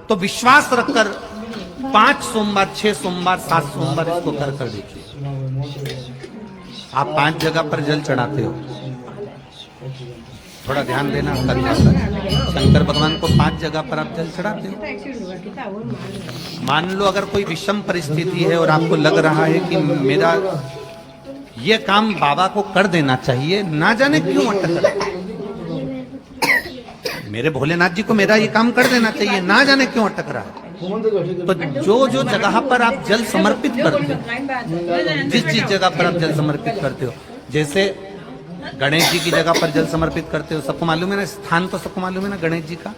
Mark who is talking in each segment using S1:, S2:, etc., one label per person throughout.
S1: तो विश्वास रखकर 5 सोमवार, 6 सोमवार, 7 सोमवार इसको कर देखिए। आप 5 जगह पर जल चढ़ाते हो, थोड़ा ध्यान देना। शंकर भगवान को 5 जगह पर आप जल चढ़ाते हो। मान लो अगर कोई विषम परिस्थिति है और आपको लग रहा है कि मेरा ये काम बाबा को कर देना चाहिए, ना जाने क्यों अटक रहा है, मेरे भोलेनाथ जी को मेरा ये काम कर देना चाहिए, ना जाने क्यों अटक रहा है, तो जो जो जगह पर आप जल समर्पित करते हो, जिस जगह पर आप जल समर्पित करते हो, जैसे गणेश जी की जगह पर जल समर्पित करते हो, सबको मालूम है ना, स्थान तो सबको मालूम है ना गणेश जी का।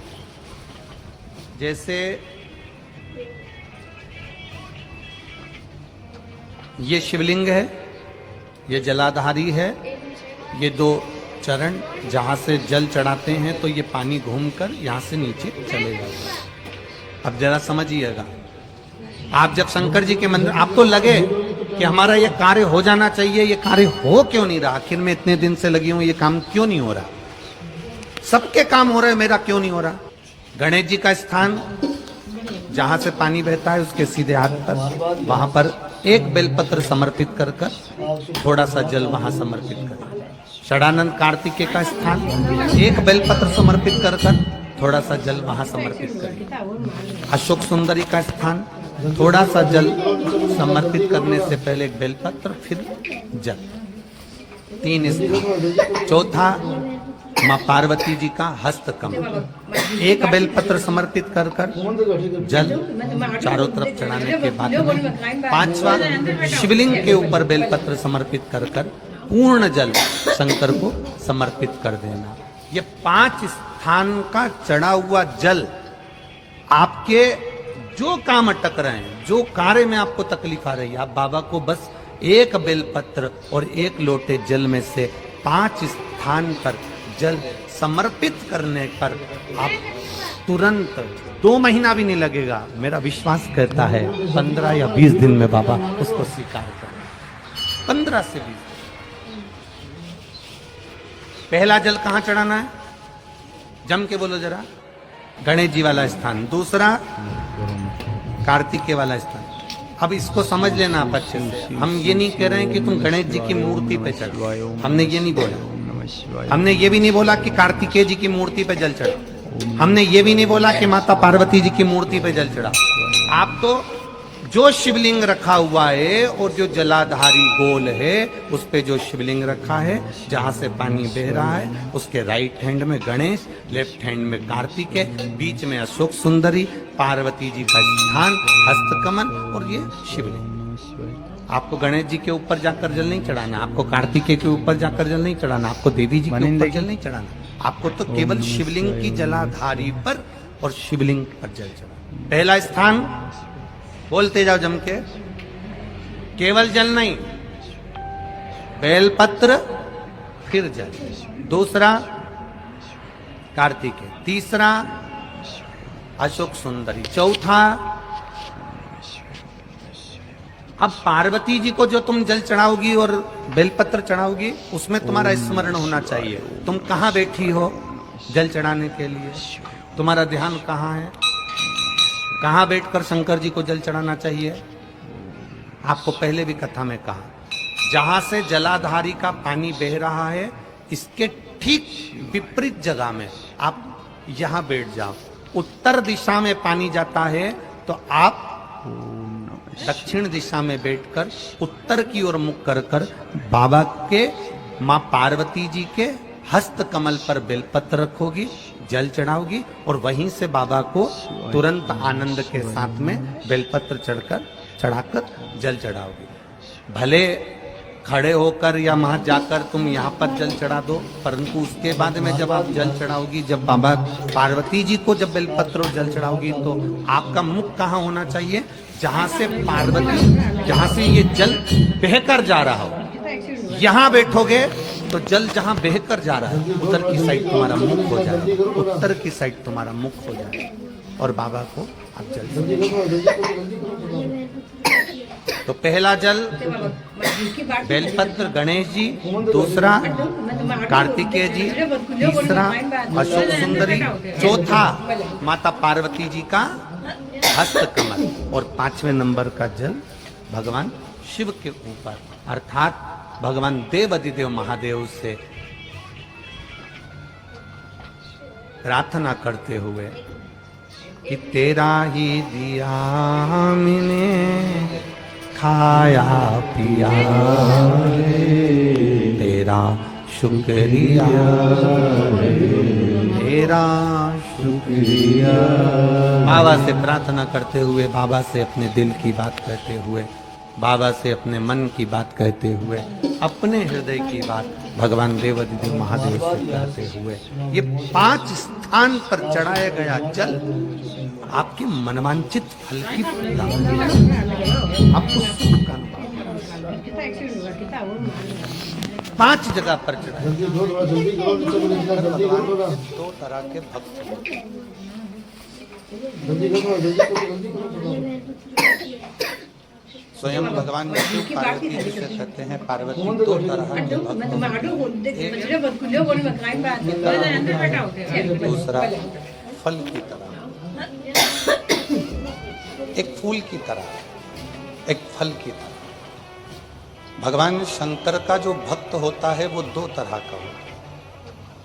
S1: जैसे ये शिवलिंग है, ये जलाधारी है, ये 2 चरण जहां से जल चढ़ाते हैं तो ये पानी घूमकर यहां से नीचे चले जाता है। अब जरा समझिएगा, आप जब शंकर जी के मंदिर, आपको लगे कि हमारा ये कार्य हो जाना चाहिए, ये कार्य हो क्यों नहीं रहा, आखिर में इतने दिन से लगी हूं, ये काम क्यों नहीं हो रहा, सबके काम हो रहे, मेरा क्यों नहीं हो रहा। गणेश जी का स्थान जहां से पानी बहता है उसके सीधे हाथ पर, वहां पर एक बेलपत्र समर्पित कर थोड़ा सा जल वहां समर्पित कर। षडानंद कार्तिकेय का स्थान, एक बेलपत्र समर्पित कर थोड़ा सा जल वहां समर्पित कर। अशोक सुंदरी का स्थान, थोड़ा सा जल समर्पित करने से पहले एक बेलपत्र, फिर जल। 3 स्थान। चौथा माँ पार्वती जी का हस्तकमल, एक बेलपत्र समर्पित कर जल चारों तरफ चढ़ाने के बाद में 5वां शिवलिंग के ऊपर बेलपत्र समर्पित कर पूर्ण जल शंकर को समर्पित कर देना। ये 5 स्थान का चढ़ा हुआ जल आपके जो काम अटक रहे हैं, जो कार्य में आपको तकलीफ आ रही है, आप बाबा को बस एक बेलपत्र और एक लोटे जल में से 5 स्थान पर जल समर्पित करने पर आप तुरंत 2 महीना भी नहीं लगेगा, मेरा विश्वास कहता है 15 या 20 दिन में बाबा उसको स्वीकार कर। 15 से 20। पहला जल कहां चढ़ाना है, जम के बोलो जरा, गणेश जी वाला स्थान। दूसरा कार्तिकेय वाला स्थान। अब इसको समझ लेना आप अच्छे से, हम ये नहीं कह रहे हैं कि तुम गणेश जी की मूर्ति पे चढ़ो, हमने ये नहीं बोला। हमने ये भी नहीं बोला कि कार्तिकेय जी की मूर्ति पे जल चढ़ो, हमने ये भी नहीं बोला कि माता पार्वती जी की मूर्ति पे जल चढ़ा। आप तो जो शिवलिंग रखा हुआ है और जो जलाधारी गोल है उस पे जो शिवलिंग रखा है, जहां से पानी बह रहा है, उसके राइट हैंड में गणेश, लेफ्ट हैंड में कार्तिकेय, बीच में अशोक सुंदरी, पार्वती जी का स्थान, हस्तकमल और ये शिवलिंग। आपको गणेश जी के ऊपर जाकर जल नहीं चढ़ाना, आपको कार्तिकेय के ऊपर जाकर जल नहीं चढ़ाना, आपको देवी जी के ऊपर जल नहीं चढ़ाना, आपको तो केवल शिवलिंग की जलाधारी पर और शिवलिंग पर जल चढ़ाना। पहला स्थान बोलते जाओ जम के, केवल जल नहीं, बेलपत्र फिर जल। दूसरा कार्तिकेय, तीसरा अशोक सुंदरी, चौथा। अब पार्वती जी को जो तुम जल चढ़ाओगी और बेलपत्र चढ़ाओगी, उसमें तुम्हारा स्मरण होना चाहिए, तुम कहां बैठी हो जल चढ़ाने के लिए, तुम्हारा ध्यान कहां है, कहां बैठकर शंकर जी को जल चढ़ाना चाहिए। आपको पहले भी कथा में कहा, जहां से जलाधारी का पानी बह रहा है, इसके ठीक विपरीत जगह में आप यहां बैठ जाओ। उत्तर दिशा में पानी जाता है तो आप दक्षिण दिशा में बैठकर उत्तर की ओर मुख कर बाबा के, मां पार्वती जी के हस्त कमल पर बेलपत्र रखोगी, जल चढ़ाओगी और वहीं से बाबा को तुरंत आनंद के साथ में बेलपत्र चढ़ाकर जल चढ़ाओगी। भले खड़े होकर या वहां जाकर तुम यहाँ पर जल चढ़ा दो, परंतु उसके बाद में जब आप जल चढ़ाओगी, जब बाबा पार्वती जी को जब बेलपत्र और जल चढ़ाओगी, तो आपका मुख कहाँ होना चाहिए, जहां से पार्वती, जहां से ये जल बहकर जा रहा हो, यहां बैठोगे तो जल जहां बहकर जा रहा है उधर की साइड तुम्हारा मुख हो जाएगा, उत्तर की साइड तुम्हारा मुख हो जाएगा। और बाबा को आप जल तो पहला जल बेलपत्र गणेश जी, दूसरा कार्तिकेय जी, तीसरा अशोक सुंदरी, चौथा माता पार्वती जी का हस्त कमल और 5वें नंबर का जल भगवान शिव के ऊपर अर्थात भगवान देवाधिदेव महादेव से प्रार्थना करते हुए कि तेरा ही दिया मैंने खाया पिया तेरा शुक्रिया तेरा शुक्रिया। बाबा से प्रार्थना करते हुए, बाबा से अपने दिल की बात कहते हुए, बाबा से अपने मन की बात कहते हुए, अपने हृदय की बात भगवान देवाधिदेव महादेव से कहते हुए ये 5 स्थान पर चढ़ाया गया जल आपके मनवांचित फल की आपको सुख का अनुभव 5 जगह पर चढ़ाया। 2 तरह के भक्त स्वयं भगवान शिव पार्वती जिसे कहते हैं पार्वती 2 तरह के भक्त, दूसरा फल की तरह, एक फूल की तरह, एक फल की तरह। भगवान शंकर का जो भक्त होता है वो 2 तरह का होता है।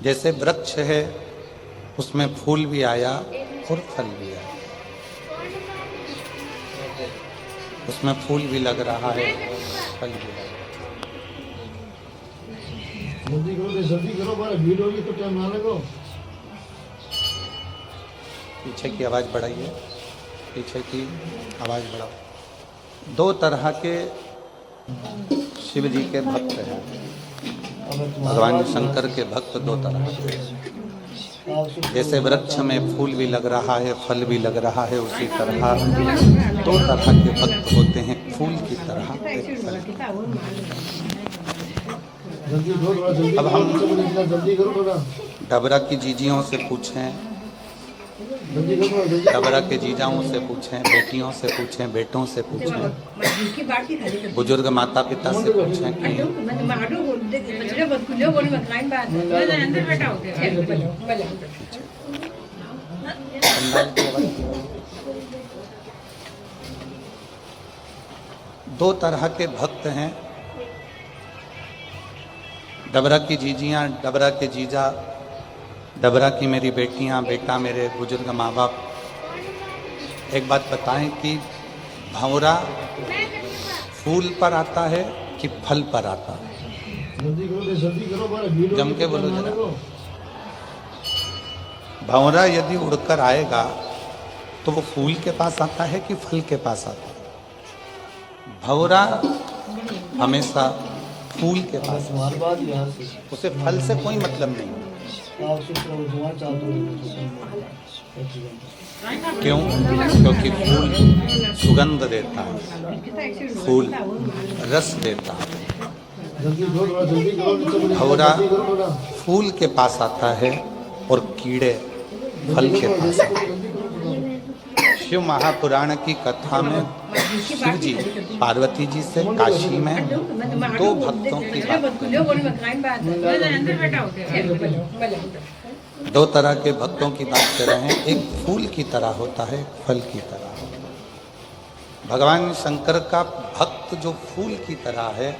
S1: जैसे वृक्ष है उसमें फूल भी आया और फल भी आया, उसमें फूल भी लग रहा है फल भी लग रहा है। जल्दी करो भीड़ होगी तो टाइम ना लगो। पीछे की आवाज बढ़ाइए, पीछे की आवाज बढ़ाओ। 2 तरह के शिव जी के भक्त हैं, भगवान शंकर के भक्त 2 तरह के। जैसे वृक्ष में फूल भी लग रहा है फल भी लग रहा है, उसी तरह 2 तरह के भक्त होते हैं, फूल की तरह एक फल की। अब हम डबरा की जीजियों से पूछें, डबरा के जीजाओं से पूछें, बेटियों से पूछें, बेटों से पूछें, बुजुर्ग माता पिता से पूछें कि दो तरह के भक्त हैं, डबरा की जीजियाँ, डबरा के जीजा, डबरा की मेरी बेटियां, बेटा, मेरे बुजुर्ग माँ बाप। एक बात बताएं कि भंवरा फूल पर आता है कि फल पर आता है? जम के बोलो जरा। भंवरा यदि उड़कर आएगा तो वो फूल के पास आता है कि फल के पास आता है? भंवरा हमेशा फूल के पास, उसे फल से कोई मतलब नहीं। क्यों? क्योंकि फूल सुगंध देता है, फूल रस देता है। भंवरा फूल के पास आता है और कीड़े फल के पास आते हैं। शिव महापुराण की कथा में शिव जी पार्वती जी से काशी में 2 भक्तों की बात, 2 तरह के भक्तों की बात कर रहे हैं। एक फूल की तरह होता है, फल की तरह। भगवान शंकर का भक्त जो फूल की तरह है,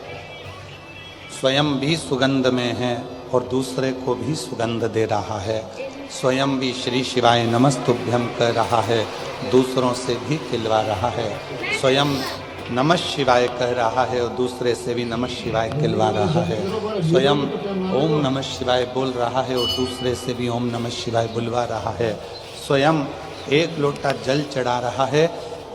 S1: स्वयं भी सुगंध में है और दूसरे को भी सुगंध दे रहा है। स्वयं भी श्री शिवाय नमस्तुभ्यं कह रहा है, दूसरों से भी खिलवा रहा है। स्वयं नमः शिवाय कह रहा है और दूसरे से भी नमः शिवाय खिलवा रहा है। स्वयं ओम नमः शिवाय बोल रहा है और दूसरे से भी ओम नमः शिवाय बुलवा रहा है। स्वयं 1 लोटा जल चढ़ा रहा है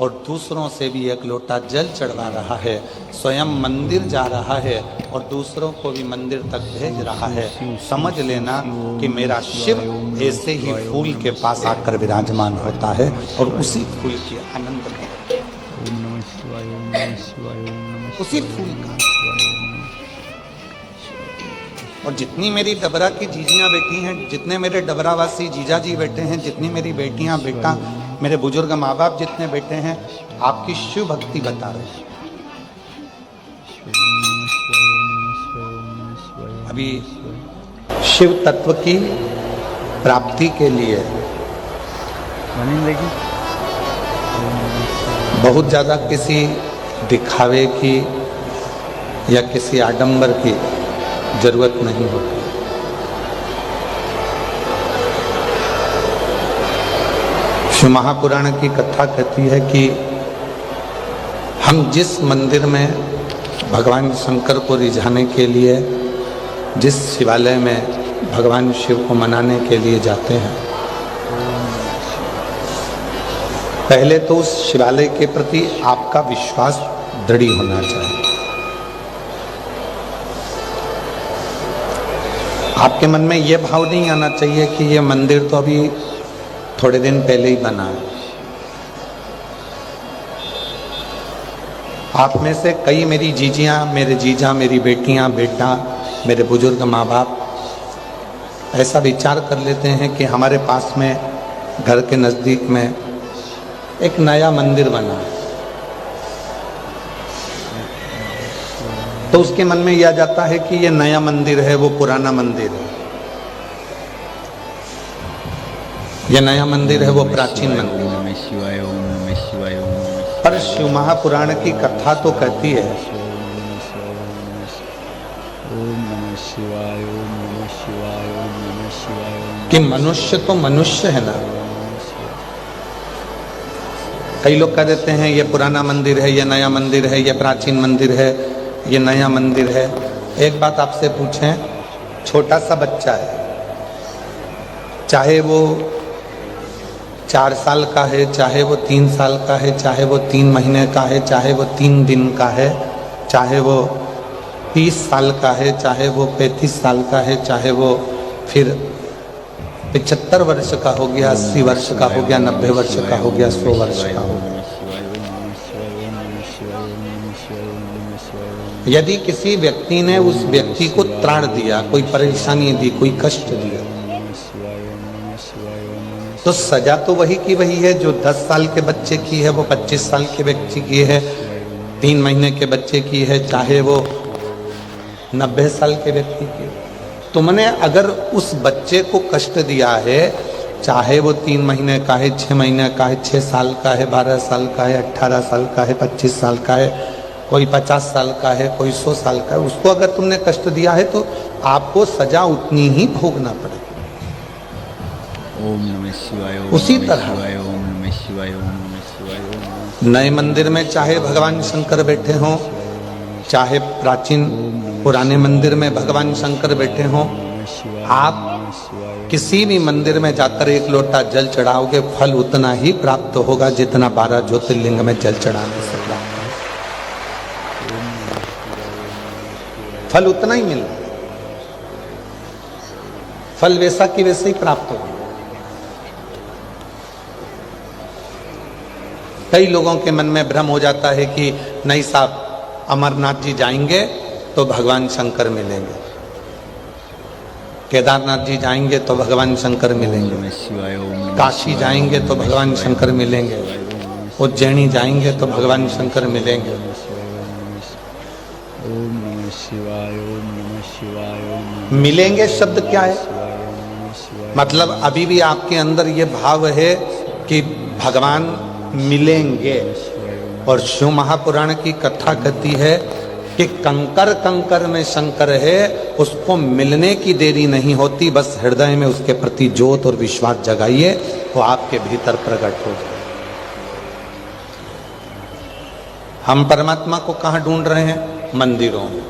S1: और दूसरों से भी 1 लोटा जल चढ़वा रहा है। स्वयं मंदिर जा रहा है और दूसरों को भी मंदिर तक भेज रहा है। समझ लेना कि मेरा शिव ऐसे ही फूल के पास आकर विराजमान होता है और उसी फूल की आनंद में, उसी फूल का। और जितनी मेरी डबरा की जीजियाँ बेटी हैं, जितने मेरे डबरावासी जीजा जी बैठे हैं, जितनी मेरी बेटियाँ बेटा मेरे बुजुर्ग माँ बाप जितने बैठे हैं आपकी शिव भक्ति बता रहे हैं। अभी शिव तत्व की प्राप्ति के लिए बहुत ज़्यादा किसी दिखावे की या किसी आडंबर की जरूरत नहीं होती। शिव महापुराण की कथा कहती है कि हम जिस मंदिर में भगवान शंकर को रिझाने के लिए, जिस शिवालय में भगवान शिव को मनाने के लिए जाते हैं, पहले तो उस शिवालय के प्रति आपका विश्वास दृढ़ होना चाहिए। आपके मन में यह भाव नहीं आना चाहिए कि यह मंदिर तो अभी थोड़े दिन पहले ही बना है। आप में से कई मेरी जीजियाँ, मेरे जीजा, मेरी बेटियाँ, बेटा, मेरे बुजुर्ग माँ बाप ऐसा विचार कर लेते हैं कि हमारे पास में घर के नज़दीक में एक नया मंदिर बना है, तो उसके मन में यह आ जाता है कि यह नया मंदिर है, वो पुराना मंदिर है। यह नया मंदिर है, वो प्राचीन मंदिर है। पर शिव महापुराण की कथा तो कहती है कि मनुष्य तो मनुष्य है ना। कई लोग कह देते हैं ये पुराना मंदिर है, ये नया मंदिर है, ये प्राचीन मंदिर है, ये नया मंदिर है। एक बात आपसे पूछें, छोटा सा बच्चा है, चाहे वो 4 साल का है, चाहे वो 3 साल का है, चाहे वो 3 महीने का है, चाहे वो 3 दिन का है, चाहे वो 30 साल का है, चाहे वो 35 साल का है, चाहे वो फिर 75 वर्ष का हो गया, 80 वर्ष का हो गया, 90 वर्ष का हो गया, 100 वर्ष का हो गया। यदि किसी व्यक्ति ने उस व्यक्ति को त्राण दिया, कोई परेशानी दी, कोई कष्ट दिया, तो सजा तो वही की वही है जो 10 साल के बच्चे की है, वो 25 साल के व्यक्ति की है, 3 महीने के बच्चे की है, चाहे वो 90 साल के व्यक्ति की। तुमने अगर उस बच्चे को कष्ट दिया है, चाहे वो 3 महीने का है, 6 महीने का है, 6 साल का है, 12 साल का है, 18 साल का है, 25 साल का है, कोई 50 साल का है, कोई 100 साल का है, उसको अगर तुमने कष्ट दिया है तो आपको सजा उतनी ही भोगना पड़ेगी।
S2: ओम नमः शिवाय।
S1: उसी तरह
S2: ओम नमः शिवाय, ओम नमः शिवाय।
S1: नए मंदिर में चाहे भगवान शंकर बैठे हों, चाहे प्राचीन पुराने मंदिर में भगवान शंकर बैठे हों, आप किसी भी मंदिर में जाकर 1 लोटा जल चढ़ाओगे, फल उतना ही प्राप्त होगा जितना 12 ज्योतिर्लिंग में जल चढ़ाने से प्राप्त है। फल उतना ही मिल, फल वैसा कि वैसे ही प्राप्त होगा। कई लोगों के मन में भ्रम हो जाता है कि नहीं साहब, अमरनाथ जी जाएंगे तो भगवान शंकर मिलेंगे, केदारनाथ जी जाएंगे तो भगवान शंकर मिलेंगे, काशी जाएंगे तो भगवान शंकर मिलेंगे, उज्जैनी जाएंगे तो भगवान शंकर मिलेंगे।
S2: ओम नमः शिवाय, ओम नमः शिवाय।
S1: मिलेंगे शब्द क्या है? मतलब अभी भी आपके अंदर ये भाव है कि भगवान मिलेंगे। और शिव महापुराण की कथा कहती है कि कंकर कंकर में शंकर है, उसको मिलने की देरी नहीं होती, बस हृदय में उसके प्रति ज्योत और विश्वास जगाइए, वो आपके भीतर प्रकट हो जाए। हम परमात्मा को कहाँ ढूंढ रहे हैं? मंदिरों में।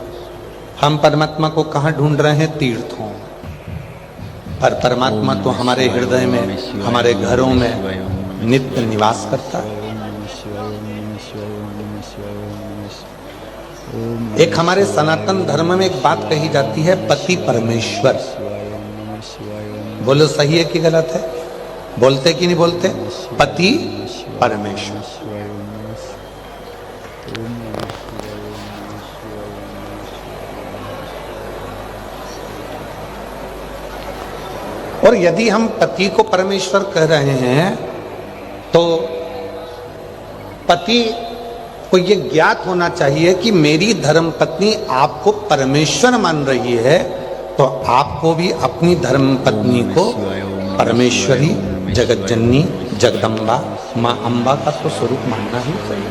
S1: हम परमात्मा को कहाँ ढूंढ रहे हैं? तीर्थों। पर परमात्मा तो हमारे हृदय में, हमारे घरों में नित्य निवास करता है। एक हमारे सनातन धर्म में एक बात कही जाती है, पति परमेश्वर। बोलो सही है कि गलत है? बोलते कि नहीं बोलते? पति परमेश्वर। और यदि हम पति को परमेश्वर कह रहे हैं तो पति को ये ज्ञात होना चाहिए कि मेरी धर्म पत्नी आपको परमेश्वर मान रही है, तो आपको भी अपनी धर्म पत्नी को परमेश्वरी, जगत जननी, जगदम्बा, माँ अम्बा का तो स्वरूप मानना ही चाहिए।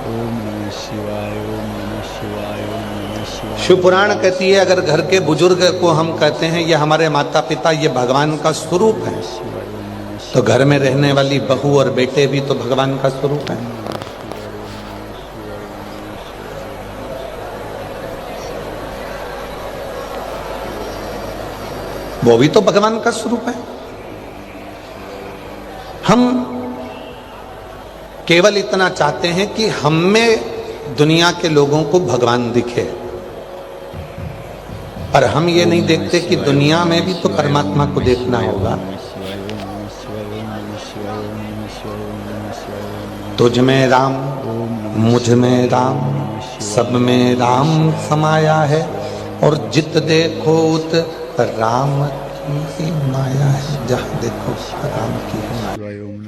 S2: ओम नमः शिवाय, ओम नमः शिवाय, ओम नमः शिवाय।
S1: शिव पुराण कहती है अगर घर के बुजुर्ग को हम कहते हैं ये हमारे माता पिता, ये भगवान का स्वरूप है, तो घर में रहने वाली बहू और बेटे भी तो भगवान का स्वरूप है। वो भी तो भगवान का स्वरूप है। हम केवल इतना चाहते हैं कि हम में दुनिया के लोगों को भगवान दिखे, पर हम ये नहीं देखते कि दुनिया में भी तो परमात्मा को देखना होगा। तुझ में राम, मुझ में राम, सब में राम समाया है, और जित देखो उत राम की माया है। जहाँ देखो राम की है।